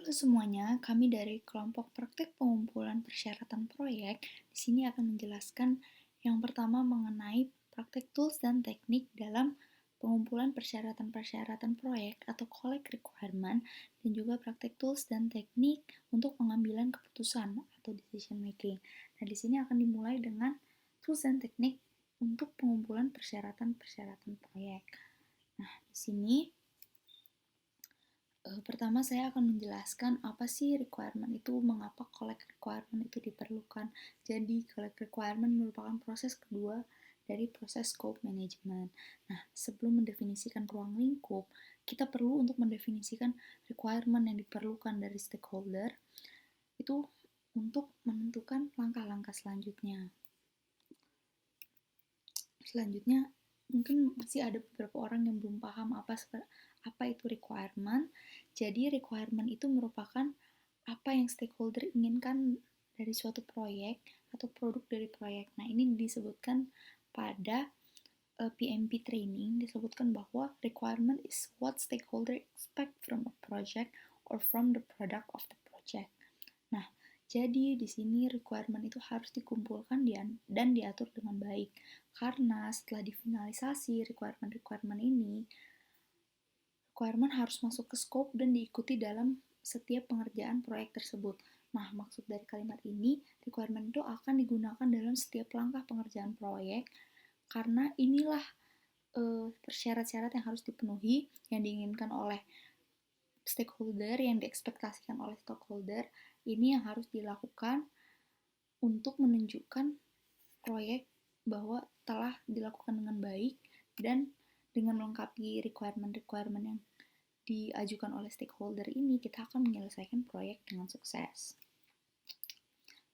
Halo semuanya, kami dari kelompok praktek pengumpulan persyaratan proyek di sini akan menjelaskan yang pertama mengenai praktek tools dan teknik dalam pengumpulan persyaratan-persyaratan proyek atau collect requirement dan juga praktek tools dan teknik untuk pengambilan keputusan atau decision making. Nah, di sini akan dimulai dengan tools dan teknik untuk pengumpulan persyaratan-persyaratan proyek. Nah, di sini pertama saya akan menjelaskan apa sih requirement itu, mengapa collect requirement itu diperlukan. Jadi collect requirement merupakan proses kedua dari proses scope management. Nah, sebelum mendefinisikan ruang lingkup, kita perlu untuk mendefinisikan requirement yang diperlukan dari stakeholder itu untuk menentukan langkah-langkah selanjutnya. Selanjutnya, mungkin masih ada beberapa orang yang belum paham apa itu requirement. Jadi requirement itu merupakan apa yang stakeholder inginkan dari suatu proyek atau produk dari proyek. Nah, ini disebutkan pada PMP training, disebutkan bahwa requirement is what stakeholder expect from a project or from the product of the project. Nah, jadi di sini requirement itu harus dikumpulkan dan diatur dengan baik. Karena setelah difinalisasi requirement ini, requirement harus masuk ke scope dan diikuti dalam setiap pengerjaan proyek tersebut. Nah, maksud dari kalimat ini, requirement itu akan digunakan dalam setiap langkah pengerjaan proyek karena inilah syarat-syarat yang harus dipenuhi yang diinginkan oleh stakeholder, yang diekspektasikan oleh stakeholder, ini yang harus dilakukan untuk menunjukkan proyek bahwa telah dilakukan dengan baik dan dengan melengkapi requirement-requirement yang diajukan oleh stakeholder ini, kita akan menyelesaikan proyek dengan sukses.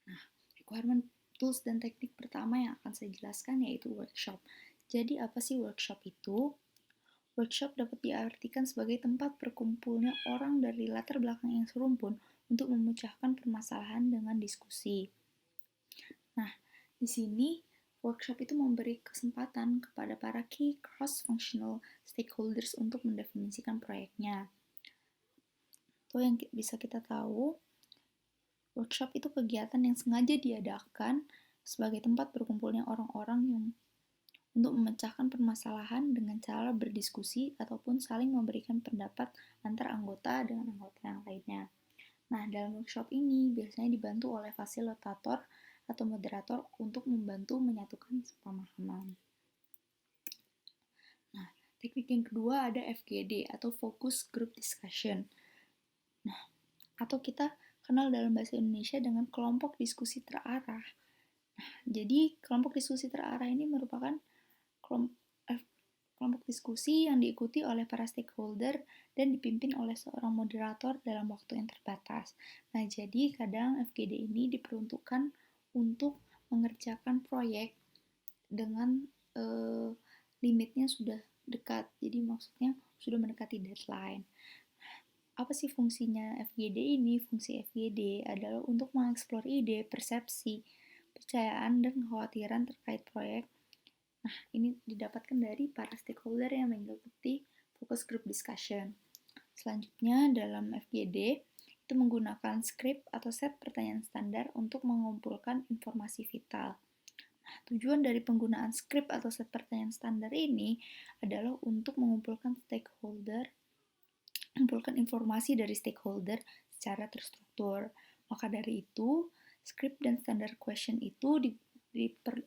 Nah, requirement tools dan teknik pertama yang akan saya jelaskan yaitu workshop. Jadi apa sih workshop itu? Workshop dapat diartikan sebagai tempat berkumpulnya orang dari latar belakang yang serumpun untuk memecahkan permasalahan dengan diskusi. Nah, di sini workshop itu memberi kesempatan kepada para key cross-functional stakeholders untuk mendefinisikan proyeknya. Itu yang bisa kita tahu, workshop itu kegiatan yang sengaja diadakan sebagai tempat berkumpulnya orang-orang yang untuk memecahkan permasalahan dengan cara berdiskusi ataupun saling memberikan pendapat antar anggota dengan anggota yang lainnya. Nah, dalam workshop ini biasanya dibantu oleh fasilitator atau moderator untuk membantu menyatukan pemahaman. Nah, teknik yang kedua ada FGD atau Focus Group Discussion. Nah, atau kita kenal dalam bahasa Indonesia dengan kelompok diskusi terarah. Nah, jadi kelompok diskusi terarah ini merupakan kelompok diskusi yang diikuti oleh para stakeholder dan dipimpin oleh seorang moderator dalam waktu yang terbatas. Nah, jadi kadang FGD ini diperuntukkan untuk mengerjakan proyek dengan limitnya sudah dekat. Jadi maksudnya sudah mendekati deadline. Apa sih fungsinya FGD ini? Fungsi FGD adalah untuk mengeksplor ide, persepsi, kepercayaan, dan kekhawatiran terkait proyek. Nah, ini didapatkan dari para stakeholder yang mengikuti focus group discussion. Selanjutnya, dalam FGD, itu menggunakan script atau set pertanyaan standar untuk mengumpulkan informasi vital. Nah, tujuan dari penggunaan script atau set pertanyaan standar ini adalah untuk mengumpulkan informasi dari stakeholder secara terstruktur. Maka dari itu, script dan standard question itu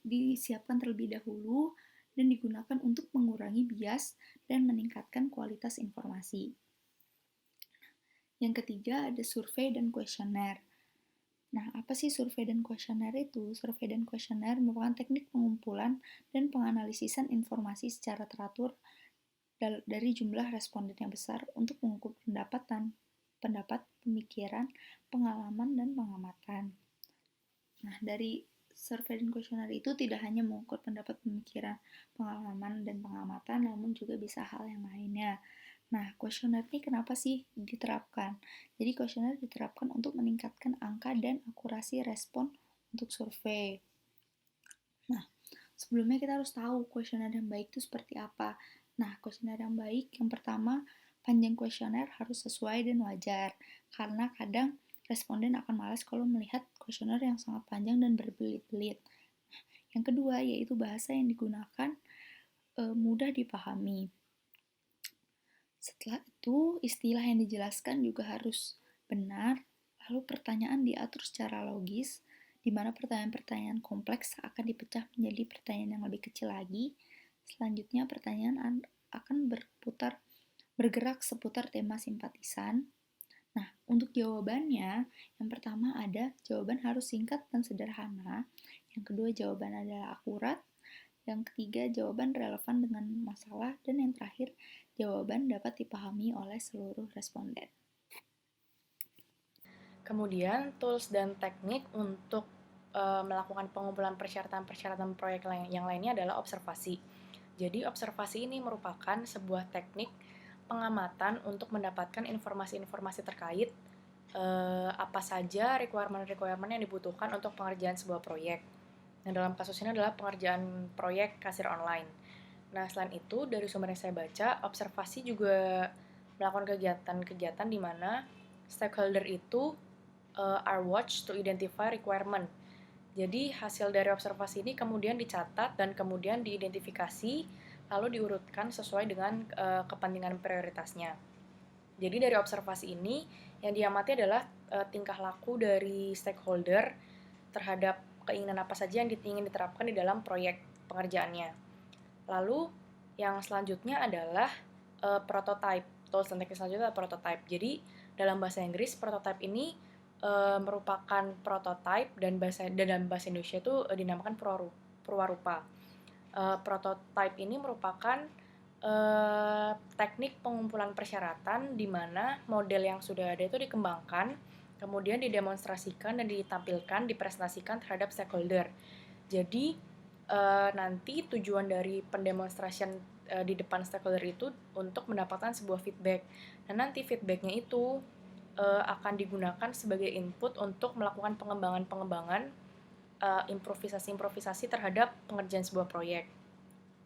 disiapkan terlebih dahulu dan digunakan untuk mengurangi bias dan meningkatkan kualitas informasi. Yang ketiga ada survei dan kuesioner. Nah, apa sih survei dan kuesioner itu? Survei dan kuesioner merupakan teknik pengumpulan dan penganalisisan informasi secara teratur dari jumlah responden yang besar untuk mengukur pendapat, pemikiran, pengalaman, dan pengamatan. Nah, dari survei dan kuesioner itu tidak hanya mengukur pendapat, pemikiran, pengalaman, dan pengamatan, namun juga bisa hal yang lainnya. Nah, kuesioner ini kenapa sih diterapkan? Jadi, kuesioner diterapkan untuk meningkatkan angka dan akurasi respon untuk survei. Nah, sebelumnya kita harus tahu kuesioner yang baik itu seperti apa. Nah, kuesioner yang baik yang pertama, panjang kuesioner harus sesuai dan wajar. karena kadang responden akan malas kalau melihat kuesioner yang sangat panjang dan berbelit-belit. Yang kedua yaitu bahasa yang digunakan mudah dipahami. Setelah itu, istilah yang dijelaskan juga harus benar, lalu pertanyaan diatur secara logis, di mana pertanyaan-pertanyaan kompleks akan dipecah menjadi pertanyaan yang lebih kecil lagi. Selanjutnya, pertanyaan akan bergerak seputar tema simpatisan. Nah, untuk jawabannya, yang pertama ada jawaban harus singkat dan sederhana, yang kedua jawaban adalah akurat, yang ketiga jawaban relevan dengan masalah, dan yang terakhir jawaban dapat dipahami oleh seluruh responden. Kemudian tools dan teknik untuk melakukan pengumpulan persyaratan-persyaratan proyek yang lainnya adalah observasi. Jadi observasi ini merupakan sebuah teknik pengamatan untuk mendapatkan informasi-informasi terkait apa saja requirement yang dibutuhkan untuk pengerjaan sebuah proyek. Nah, dalam kasus ini adalah pengerjaan proyek kasir online. Nah, selain itu, dari sumber yang saya baca, observasi juga melakukan kegiatan-kegiatan di mana stakeholder itu are watched to identify requirement. Jadi, hasil dari observasi ini kemudian dicatat dan kemudian diidentifikasi, lalu diurutkan sesuai dengan kepentingan prioritasnya. Jadi dari observasi ini yang diamati adalah tingkah laku dari stakeholder terhadap keinginan apa saja yang ingin diterapkan di dalam proyek pengerjaannya. Lalu yang selanjutnya adalah prototype. Tools dan teknik selanjutnya adalah prototype. Jadi dalam bahasa Inggris prototype ini merupakan prototype dan dalam bahasa Indonesia itu dinamakan purwarupa. Prototype ini merupakan teknik pengumpulan persyaratan di mana model yang sudah ada itu dikembangkan, kemudian didemonstrasikan dan ditampilkan, dipresentasikan terhadap stakeholder. Jadi nanti tujuan dari pendemonstrasian di depan stakeholder itu untuk mendapatkan sebuah feedback. Dan nanti feedbacknya itu akan digunakan sebagai input untuk melakukan pengembangan-pengembangan improvisasi-improvisasi terhadap pengerjaan sebuah proyek.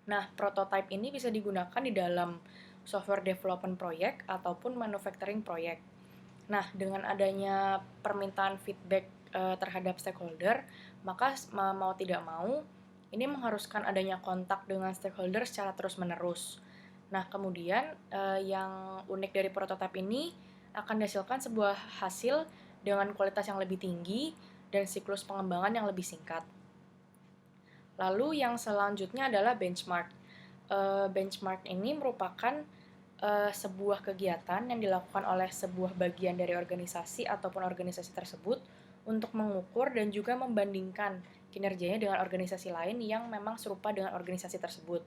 Nah, prototype ini bisa digunakan di dalam software development project ataupun manufacturing project. Nah, dengan adanya permintaan feedback terhadap stakeholder, maka mau tidak mau, ini mengharuskan adanya kontak dengan stakeholder secara terus-menerus. Nah, kemudian yang unik dari prototype ini akan dihasilkan sebuah hasil dengan kualitas yang lebih tinggi dan siklus pengembangan yang lebih singkat. Lalu yang selanjutnya adalah benchmark. Benchmark ini merupakan sebuah kegiatan yang dilakukan oleh sebuah bagian dari organisasi ataupun organisasi tersebut untuk mengukur dan juga membandingkan kinerjanya dengan organisasi lain yang memang serupa dengan organisasi tersebut.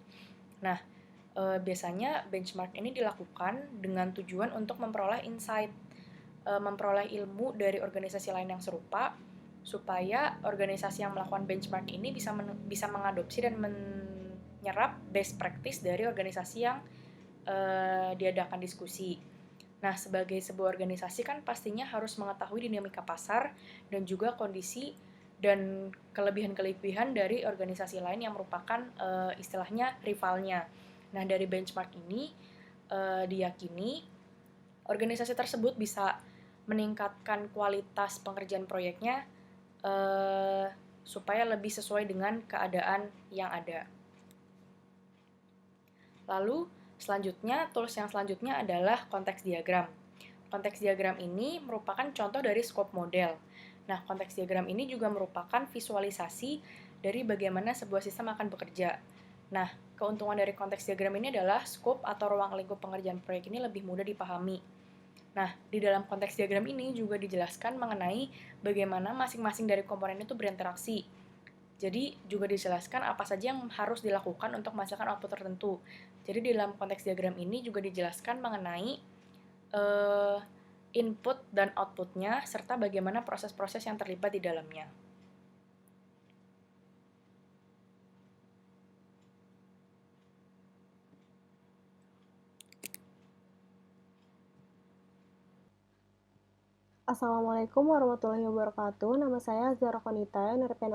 Nah, biasanya benchmark ini dilakukan dengan tujuan untuk memperoleh insight, memperoleh ilmu dari organisasi lain yang serupa, supaya organisasi yang melakukan benchmark ini bisa mengadopsi dan menyerap best practice dari organisasi yang diadakan diskusi. Nah, sebagai sebuah organisasi kan pastinya harus mengetahui dinamika pasar dan juga kondisi dan kelebihan-kelebihan dari organisasi lain yang merupakan istilahnya rivalnya. Nah, dari benchmark ini diyakini organisasi tersebut bisa meningkatkan kualitas pengerjaan proyeknya supaya lebih sesuai dengan keadaan yang ada. Lalu selanjutnya, tools yang selanjutnya adalah konteks diagram. Konteks diagram ini merupakan contoh dari scope model. Nah, konteks diagram ini juga merupakan visualisasi dari bagaimana sebuah sistem akan bekerja. Nah, keuntungan dari konteks diagram ini adalah scope atau ruang lingkup pengerjaan proyek ini lebih mudah dipahami. Nah, di dalam konteks diagram ini juga dijelaskan mengenai bagaimana masing-masing dari komponen itu berinteraksi. Jadi juga dijelaskan apa saja yang harus dilakukan untuk menghasilkan output tertentu. Jadi di dalam konteks diagram ini juga dijelaskan mengenai input dan outputnya serta bagaimana proses-proses yang terlibat di dalamnya. Assalamualaikum warahmatullahi wabarakatuh. Nama saya Zara Konita, NRP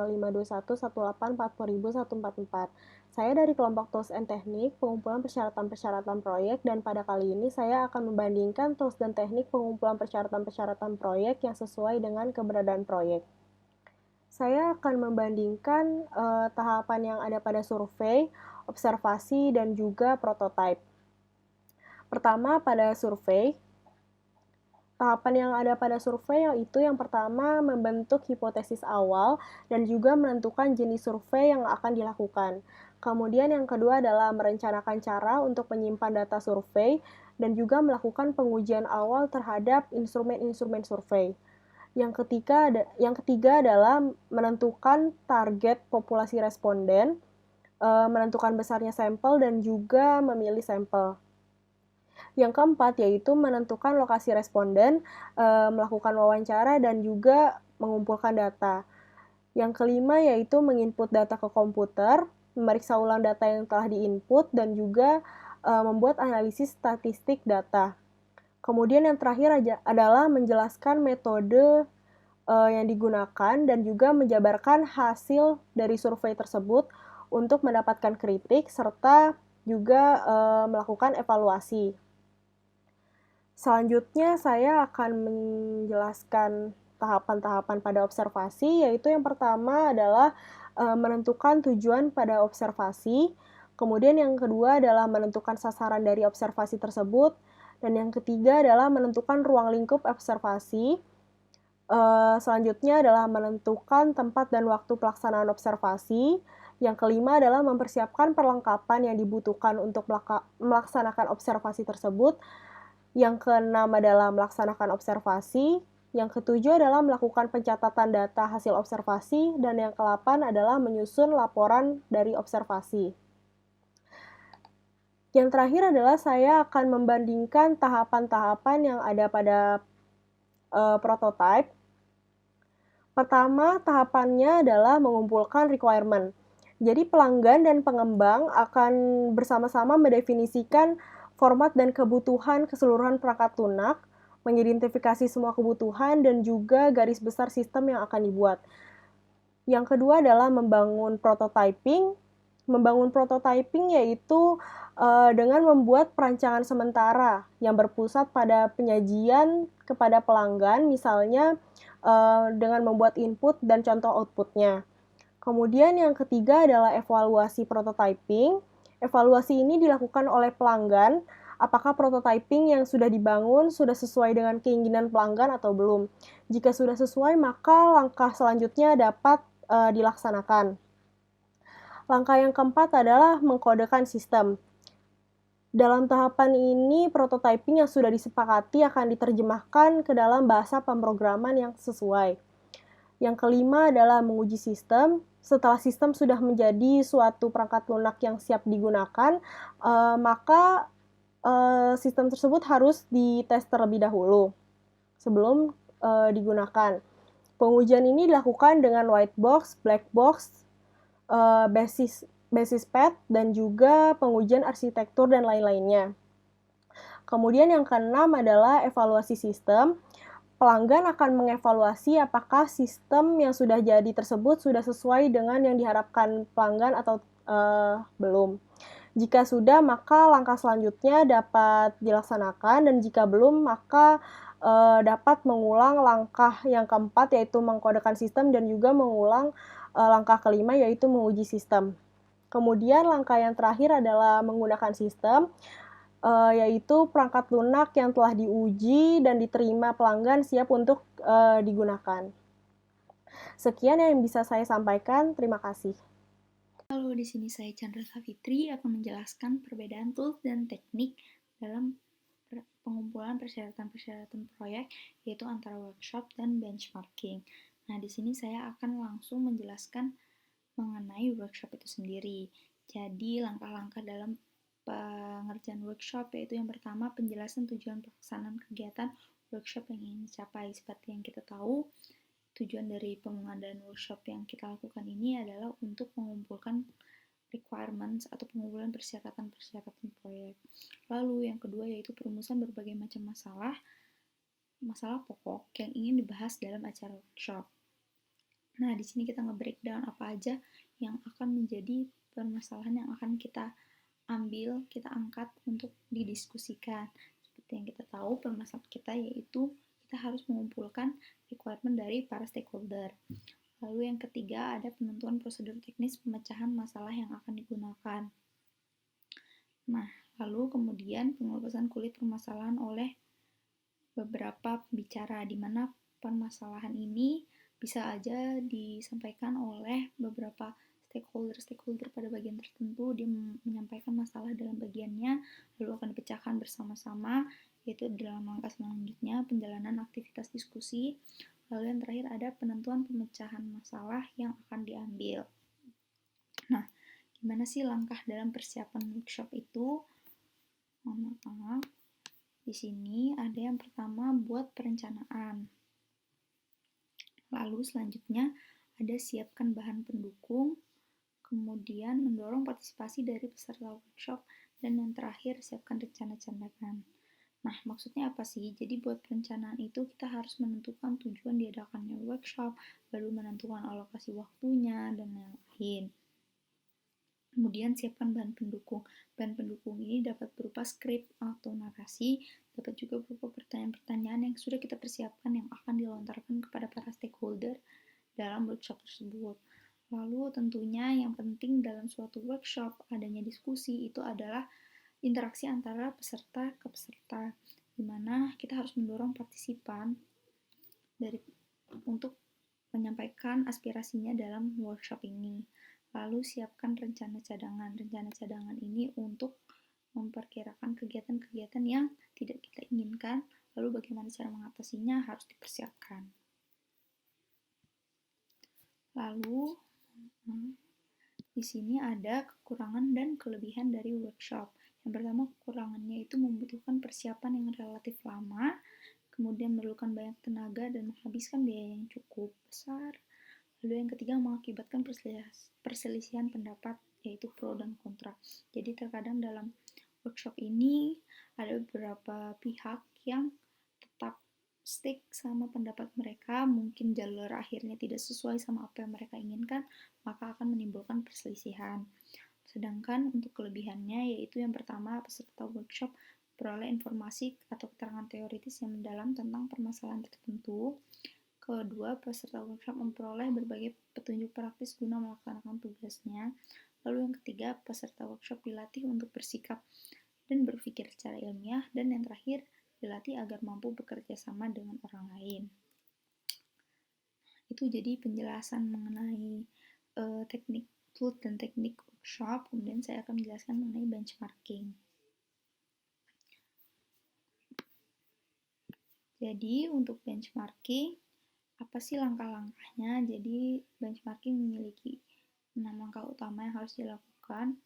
052118400144. Saya dari kelompok Tools and Teknik, pengumpulan persyaratan-persyaratan proyek, dan pada kali ini saya akan membandingkan tools dan teknik pengumpulan persyaratan-persyaratan proyek yang sesuai dengan keberadaan proyek. Saya akan membandingkan tahapan yang ada pada survei, observasi, dan juga prototype. Pertama, pada survei, tahapan yang ada pada survei yaitu yang pertama membentuk hipotesis awal dan juga menentukan jenis survei yang akan dilakukan. Kemudian yang kedua adalah merencanakan cara untuk menyimpan data survei dan juga melakukan pengujian awal terhadap instrumen-instrumen survei. Yang ketiga adalah menentukan target populasi responden, menentukan besarnya sampel dan juga memilih sampel. Yang keempat yaitu menentukan lokasi responden, melakukan wawancara dan juga mengumpulkan data. Yang kelima yaitu menginput data ke komputer, memeriksa ulang data yang telah diinput dan juga membuat analisis statistik data. Kemudian yang terakhir adalah menjelaskan metode yang digunakan dan juga menjabarkan hasil dari survei tersebut untuk mendapatkan kritik serta juga melakukan evaluasi. Selanjutnya saya akan menjelaskan tahapan-tahapan pada observasi, yaitu yang pertama adalah menentukan tujuan pada observasi, kemudian yang kedua adalah menentukan sasaran dari observasi tersebut, dan yang ketiga adalah menentukan ruang lingkup observasi. Selanjutnya adalah menentukan tempat dan waktu pelaksanaan observasi. Yang kelima adalah mempersiapkan perlengkapan yang dibutuhkan untuk melaksanakan observasi tersebut. Yang keenam adalah melaksanakan observasi. Yang ketujuh adalah melakukan pencatatan data hasil observasi. Dan yang ke-8 adalah menyusun laporan dari observasi. Yang terakhir adalah saya akan membandingkan tahapan-tahapan yang ada pada prototype. Pertama, tahapannya adalah mengumpulkan requirement. Jadi pelanggan dan pengembang akan bersama-sama mendefinisikan format dan kebutuhan keseluruhan perangkat lunak, mengidentifikasi semua kebutuhan, dan juga garis besar sistem yang akan dibuat. Yang kedua adalah membangun prototyping. Membangun prototyping yaitu dengan membuat perancangan sementara yang berpusat pada penyajian kepada pelanggan, misalnya dengan membuat input dan contoh outputnya. Kemudian yang ketiga adalah evaluasi prototyping. Evaluasi ini dilakukan oleh pelanggan, apakah prototyping yang sudah dibangun sudah sesuai dengan keinginan pelanggan atau belum. Jika sudah sesuai, maka langkah selanjutnya dapat dilaksanakan. Langkah yang keempat adalah mengkodekan sistem. Dalam tahapan ini, prototyping yang sudah disepakati akan diterjemahkan ke dalam bahasa pemrograman yang sesuai. Yang kelima adalah menguji sistem. Setelah sistem sudah menjadi suatu perangkat lunak yang siap digunakan, maka sistem tersebut harus dites terlebih dahulu sebelum digunakan. Pengujian ini dilakukan dengan white box, black box, basis pad, dan juga pengujian arsitektur dan lain-lainnya. Kemudian yang keenam adalah evaluasi sistem. Pelanggan akan mengevaluasi apakah sistem yang sudah jadi tersebut sudah sesuai dengan yang diharapkan pelanggan atau belum. Jika sudah, maka langkah selanjutnya dapat dilaksanakan, dan jika belum, maka dapat mengulang langkah yang keempat, yaitu mengkodekan sistem, dan juga mengulang langkah kelima, yaitu menguji sistem. Kemudian langkah yang terakhir adalah menggunakan sistem, yaitu perangkat lunak yang telah diuji dan diterima pelanggan siap untuk digunakan. Sekian yang bisa saya sampaikan, terima kasih. Halo, di sini saya Chandra Savitri akan menjelaskan perbedaan tools dan teknik dalam pengumpulan persyaratan-persyaratan proyek, yaitu antara workshop dan benchmarking. Nah, di sini saya akan langsung menjelaskan mengenai workshop itu sendiri. Jadi, langkah-langkah dalam pengerjaan workshop yaitu yang pertama, penjelasan tujuan pelaksanaan kegiatan workshop yang ingin dicapai. Seperti yang kita tahu, tujuan dari pengadaan workshop yang kita lakukan ini adalah untuk mengumpulkan requirements atau pengumpulan persyaratan-persyaratan proyek. Lalu yang kedua yaitu perumusan berbagai macam masalah masalah pokok yang ingin dibahas dalam acara workshop. Nah, di sini kita nge-breakdown apa aja yang akan menjadi permasalahan yang akan kita ambil, kita angkat untuk didiskusikan. Seperti yang kita tahu, permasalahan kita yaitu kita harus mengumpulkan requirement dari para stakeholder. Lalu yang ketiga ada penentuan prosedur teknis pemecahan masalah yang akan digunakan. Nah, lalu kemudian pengelupasan kulit permasalahan oleh beberapa pembicara, di mana permasalahan ini bisa aja disampaikan oleh beberapa stakeholder pada bagian tertentu. Dia menyampaikan masalah dalam bagiannya, lalu akan dipecahkan bersama-sama, yaitu dalam langkah selanjutnya penjalanan aktivitas diskusi. Lalu yang terakhir ada penentuan pemecahan masalah yang akan diambil. Nah, gimana sih langkah dalam persiapan workshop itu? Maaf. Di sini ada yang pertama buat perencanaan. Lalu selanjutnya ada siapkan bahan pendukung, kemudian mendorong partisipasi dari peserta workshop, dan yang terakhir siapkan rencana cadangan. Nah, maksudnya apa sih? Jadi buat perencanaan itu kita harus menentukan tujuan diadakannya workshop, lalu menentukan alokasi waktunya, dan lain-lain. Kemudian siapkan bahan pendukung. Bahan pendukung ini dapat berupa skrip atau narasi, dapat juga berupa pertanyaan-pertanyaan yang sudah kita persiapkan yang akan dilontarkan kepada para stakeholder dalam workshop tersebut. Lalu tentunya yang penting dalam suatu workshop adanya diskusi itu adalah interaksi antara peserta ke peserta, di mana kita harus mendorong partisipan untuk menyampaikan aspirasinya dalam workshop ini. Lalu siapkan rencana cadangan. Rencana cadangan ini untuk memperkirakan kegiatan-kegiatan yang tidak kita inginkan, lalu bagaimana cara mengatasinya harus dipersiapkan. Lalu di sini ada kekurangan dan kelebihan dari workshop. Yang pertama, kekurangannya itu membutuhkan persiapan yang relatif lama, kemudian memerlukan banyak tenaga dan menghabiskan biaya yang cukup besar. Lalu yang ketiga, mengakibatkan perselisihan pendapat, yaitu pro dan kontra. Jadi terkadang dalam workshop ini ada beberapa pihak yang tetap stick sama pendapat mereka, mungkin jalur akhirnya tidak sesuai sama apa yang mereka inginkan, maka akan menimbulkan perselisihan. Sedangkan untuk kelebihannya, yaitu yang pertama, peserta workshop peroleh informasi atau keterangan teoritis yang mendalam tentang permasalahan tertentu. Kedua, peserta workshop memperoleh berbagai petunjuk praktis guna melaksanakan tugasnya. Lalu yang ketiga, peserta workshop dilatih untuk bersikap dan berpikir secara ilmiah. Dan yang terakhir, dilatih agar mampu bekerja sama dengan orang lain. Itu jadi penjelasan mengenai teknik tools dan teknik workshop. Kemudian saya akan menjelaskan mengenai benchmarking. Jadi untuk benchmarking, apa sih langkah-langkahnya? Jadi benchmarking memiliki 6 langkah utama yang harus dilakukan,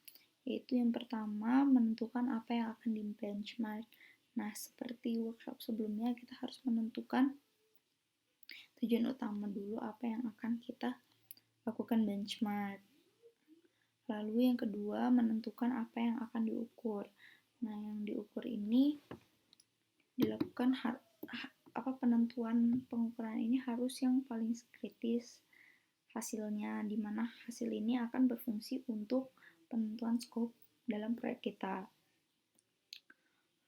yaitu yang pertama menentukan apa yang akan di benchmark. Nah, seperti workshop sebelumnya, kita harus menentukan tujuan utama dulu apa yang akan kita lakukan benchmark. Lalu yang kedua, menentukan apa yang akan diukur. Nah, yang diukur ini dilakukan penentuan pengukuran ini harus yang paling kritis hasilnya, di mana hasil ini akan berfungsi untuk penentuan scope dalam proyek kita.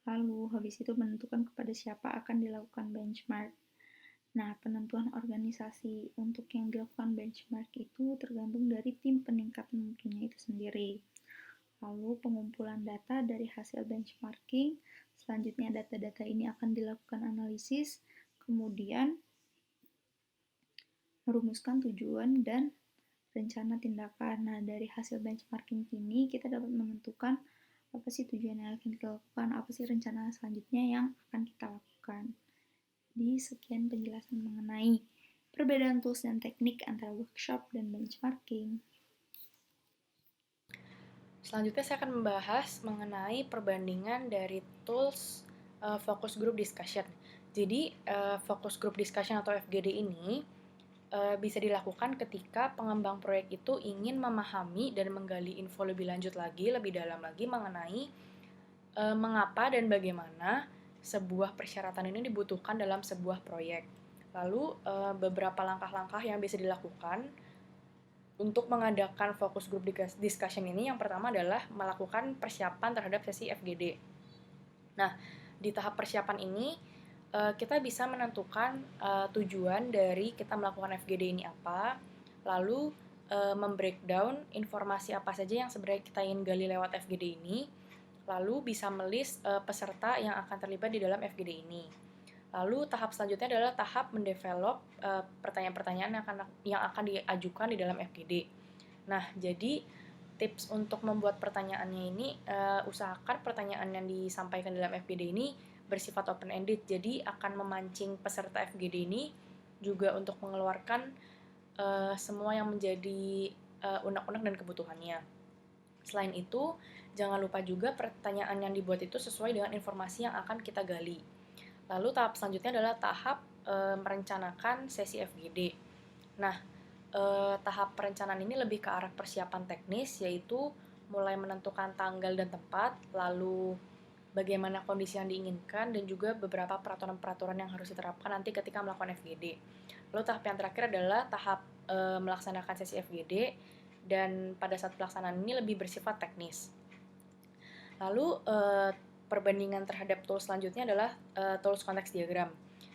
Lalu habis itu menentukan kepada siapa akan dilakukan benchmark. Nah, penentuan organisasi untuk yang dilakukan benchmark itu tergantung dari tim peningkatan mutunya itu sendiri. Lalu pengumpulan data dari hasil benchmarking, selanjutnya data-data ini akan dilakukan analisis, kemudian merumuskan tujuan dan rencana tindakan. Nah, dari hasil benchmarking ini kita dapat menentukan apa sih tujuan yang akan kita lakukan, apa sih rencana selanjutnya yang akan kita lakukan. Di sekian penjelasan mengenai perbedaan tools dan teknik antara workshop dan benchmarking. Selanjutnya saya akan membahas mengenai perbandingan dari tools focus group discussion. Jadi focus group discussion atau FGD ini bisa dilakukan ketika pengembang proyek itu ingin memahami dan menggali info lebih lanjut lagi, lebih dalam lagi mengenai mengapa dan bagaimana sebuah persyaratan ini dibutuhkan dalam sebuah proyek. Lalu beberapa langkah-langkah yang bisa dilakukan untuk mengadakan fokus group discussion ini, yang pertama adalah melakukan persiapan terhadap sesi FGD. Nah, di tahap persiapan ini kita bisa menentukan tujuan dari kita melakukan FGD ini apa, lalu membreakdown informasi apa saja yang sebenarnya kita ingin gali lewat FGD ini, lalu bisa melist peserta yang akan terlibat di dalam FGD ini. Lalu tahap selanjutnya adalah tahap mendevelop pertanyaan-pertanyaan yang akan diajukan di dalam FGD. Nah, jadi tips untuk membuat pertanyaannya ini, usahakan pertanyaan yang disampaikan dalam FGD ini bersifat open-ended, jadi akan memancing peserta FGD ini juga untuk mengeluarkan semua yang menjadi unek-unek dan kebutuhannya. Selain itu, jangan lupa juga pertanyaan yang dibuat itu sesuai dengan informasi yang akan kita gali. Lalu tahap selanjutnya adalah tahap merencanakan sesi FGD. Nah, tahap perencanaan ini lebih ke arah persiapan teknis, yaitu mulai menentukan tanggal dan tempat, lalu bagaimana kondisi yang diinginkan, dan juga beberapa peraturan-peraturan yang harus diterapkan nanti ketika melakukan FGD. Lalu tahap yang terakhir adalah tahap melaksanakan sesi FGD, dan pada saat pelaksanaan ini lebih bersifat teknis. Lalu perbandingan terhadap tools selanjutnya adalah tools konteks diagram.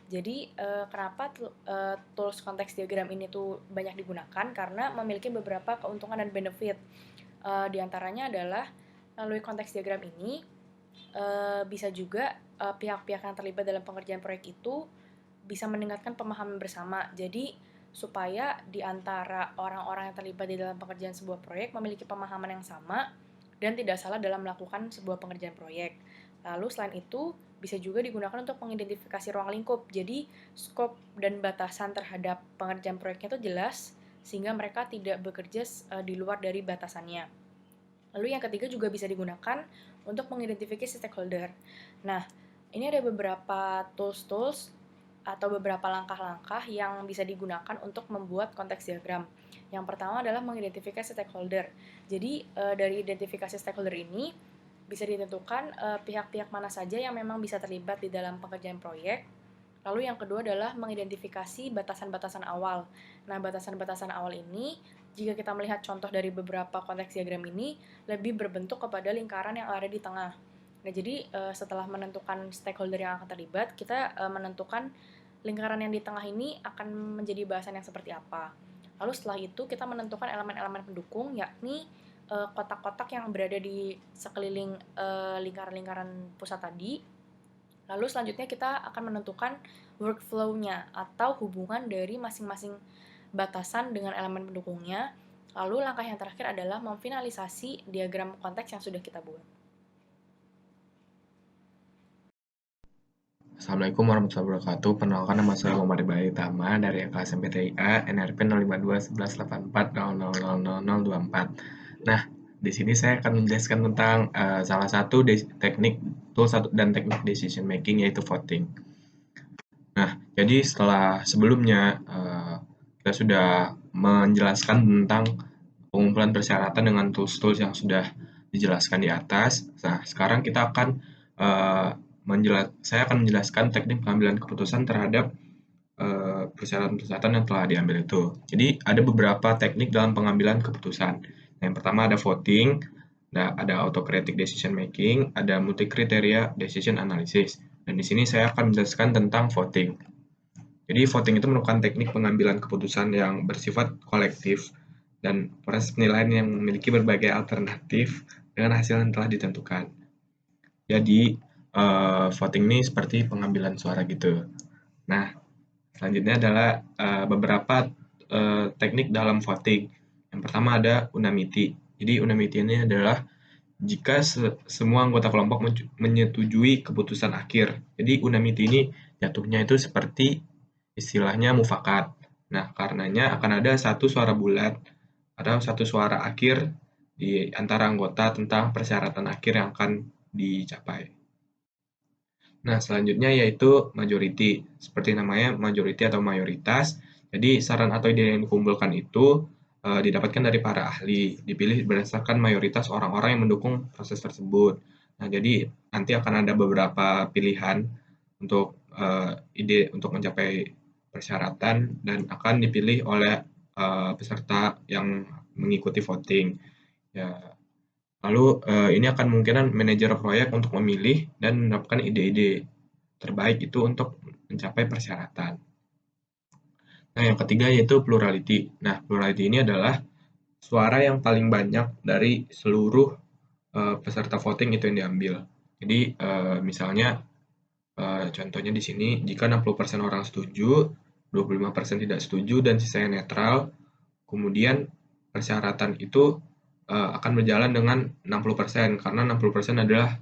Jadi kenapa tools konteks diagram ini tuh banyak digunakan? Karena memiliki beberapa keuntungan dan benefit. Di antaranya adalah melalui konteks diagram ini bisa juga pihak-pihak yang terlibat dalam pengerjaan proyek itu bisa meningkatkan pemahaman bersama. Jadi supaya di antara orang-orang yang terlibat di dalam pengerjaan sebuah proyek memiliki pemahaman yang sama dan tidak salah dalam melakukan sebuah pengerjaan proyek. Lalu selain itu, bisa juga digunakan untuk mengidentifikasi ruang lingkup. Jadi, skop dan batasan terhadap pengerjaan proyeknya itu jelas, sehingga mereka tidak bekerja di luar dari batasannya. Lalu yang ketiga juga bisa digunakan untuk mengidentifikasi stakeholder. Nah, ini ada beberapa tools-tools atau beberapa langkah-langkah yang bisa digunakan untuk membuat konteks diagram. Yang pertama adalah mengidentifikasi stakeholder. Jadi, dari identifikasi stakeholder ini, bisa ditentukan pihak-pihak mana saja yang memang bisa terlibat di dalam pengerjaan proyek. Lalu yang kedua adalah mengidentifikasi batasan-batasan awal. Nah, batasan-batasan awal ini, jika kita melihat contoh dari beberapa konteks diagram ini, lebih berbentuk kepada lingkaran yang ada di tengah. Nah, jadi setelah menentukan stakeholder yang akan terlibat, kita menentukan lingkaran yang di tengah ini akan menjadi bahasan yang seperti apa. Lalu setelah itu kita menentukan elemen-elemen pendukung, yakni kotak-kotak yang berada di sekeliling lingkaran-lingkaran pusat tadi. Lalu selanjutnya kita akan menentukan workflow-nya atau hubungan dari masing-masing batasan dengan elemen pendukungnya. Lalu langkah yang terakhir adalah memfinalisasi diagram konteks yang sudah kita buat. Assalamualaikum warahmatullahi wabarakatuh. Perkenalkan, nama saya Muhammad Ibrahim Tama dari kelas MPTIA NRP 0521184000024. Nah, di sini saya akan menjelaskan tentang salah satu teknik tools dan teknik decision making, yaitu voting. Nah, jadi sebelumnya kita sudah menjelaskan tentang pengumpulan persyaratan dengan tools-tools yang sudah dijelaskan di atas. Nah, sekarang kita akan saya akan menjelaskan teknik pengambilan keputusan terhadap persyaratan-persyaratan yang telah diambil itu. Jadi ada beberapa teknik dalam pengambilan keputusan. Yang pertama ada voting, ada autocratic decision making, ada multi-kriteria decision analysis. Dan di sini saya akan menjelaskan tentang voting. Jadi voting itu merupakan teknik pengambilan keputusan yang bersifat kolektif dan proses penilaian yang memiliki berbagai alternatif dengan hasil yang telah ditentukan. Jadi voting ini seperti pengambilan suara gitu. Nah, selanjutnya adalah beberapa teknik dalam voting. Yang pertama ada unanimity. Jadi unanimity ini adalah jika semua anggota kelompok menyetujui keputusan akhir. Jadi unanimity ini jatuhnya itu seperti istilahnya mufakat. Nah, karenanya akan ada satu suara bulat atau satu suara akhir di antara anggota tentang persyaratan akhir yang akan dicapai. Nah, selanjutnya yaitu majority. Seperti namanya, majority atau mayoritas. Jadi, saran atau ide yang dikumpulkan itu didapatkan dari para ahli. Dipilih berdasarkan mayoritas orang-orang yang mendukung proses tersebut. Nah, jadi nanti akan ada beberapa pilihan untuk ide untuk mencapai persyaratan dan akan dipilih oleh peserta yang mengikuti voting. Ya, lalu ini akan memungkinkan manajer proyek untuk memilih dan menerapkan ide-ide terbaik itu untuk mencapai persyaratan. Nah, yang ketiga yaitu plurality. Nah, plurality ini adalah suara yang paling banyak dari seluruh peserta voting itu yang diambil. Jadi, misalnya contohnya di sini, jika 60% orang setuju, 25% tidak setuju, dan sisanya netral, kemudian persyaratan itu akan berjalan dengan 60%, karena 60% adalah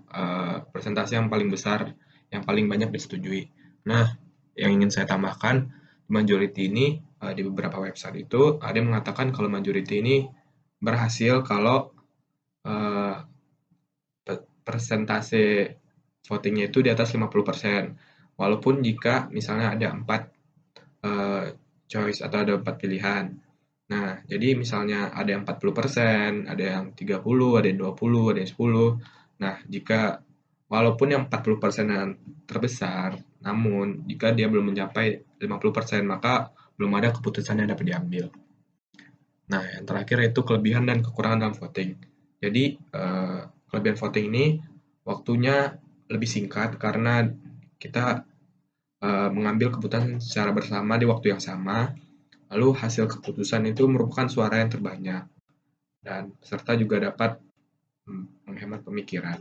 persentase yang paling besar, yang paling banyak disetujui. Nah, yang ingin saya tambahkan, majority ini di beberapa website itu ada yang mengatakan kalau majority ini berhasil kalau eh, persentase votingnya itu di atas 50%. Walaupun jika misalnya ada 4 choice atau ada 4 pilihan. Nah, jadi misalnya ada yang 40%, ada yang 30, ada yang 20, ada yang 10. Nah, jika walaupun yang 40% yang terbesar, namun jika dia belum mencapai 50%, maka belum ada keputusan yang dapat diambil. Nah, yang terakhir yaitu kelebihan dan kekurangan dalam voting. Jadi, kelebihan voting ini waktunya lebih singkat karena kita mengambil keputusan secara bersama di waktu yang sama, lalu hasil keputusan itu merupakan suara yang terbanyak, dan peserta juga dapat menghemat pemikiran.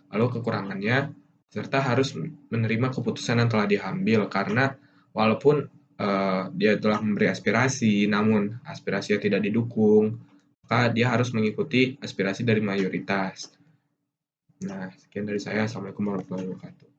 Lalu kekurangannya, peserta harus menerima keputusan yang telah diambil karena walaupun dia telah memberi aspirasi, namun aspirasinya tidak didukung, maka dia harus mengikuti aspirasi dari mayoritas. Nah, sekian dari saya. Assalamualaikum warahmatullahi wabarakatuh.